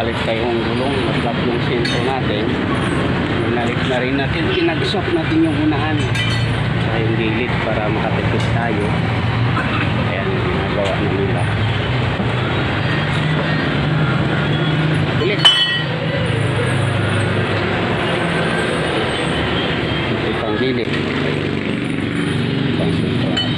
nagpalit tayong gulong, naglap yung sentro natin. Binalit na rin natin, pinag-soak natin yung unahan sa yung gilid para makatipid tayo. Ayan, ginagawa na nila. Ulit. Ito pang gilid. Pang sentro natin.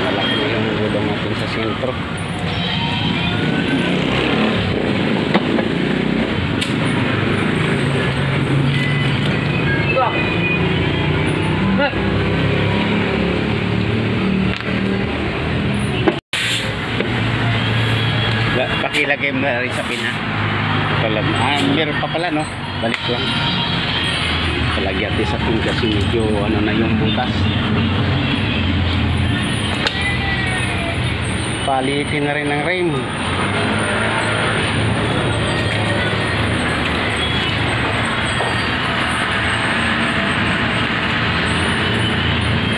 Malaki na yung gulong natin sa sentro. Pakilagay mo na rin sa pina. Meron pa pala, no? Balik lang. Palagyan natin sa pin kasi medyo ano na yung butas. Palitin na rin ng rim.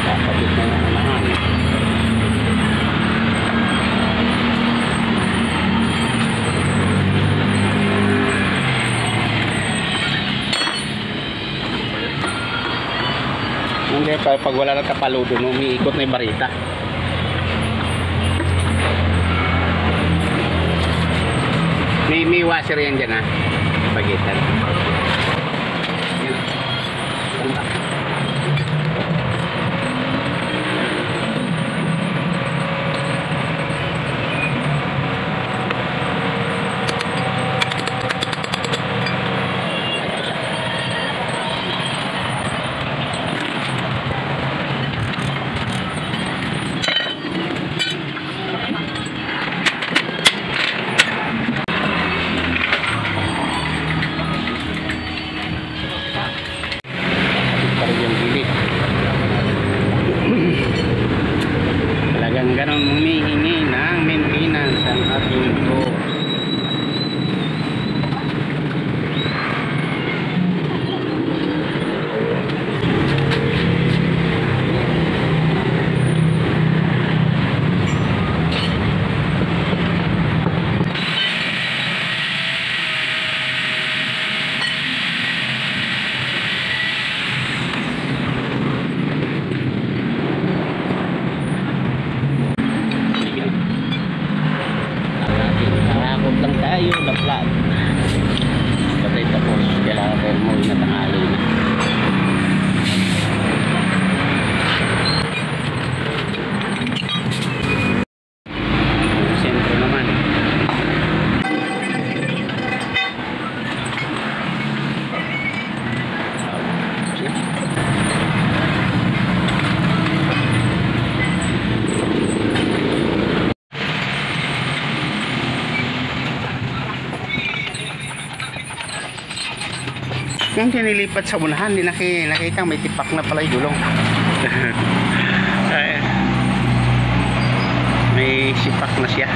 Kapabit na yung unahan. Hindi, pag wala ng kapaludo, umiikot na yung barita. May washer yan dyan, ha? Pagitan. Talagang ganun humihingi ng maintenance ang ating ito. Lang tayo na flat. Patay tapos kailangan tayo mo na tanghali na. Sentro naman. Yung tinilipat sa unahan, hindi nakita may tipak na pala yung gulong. May sipak na siya.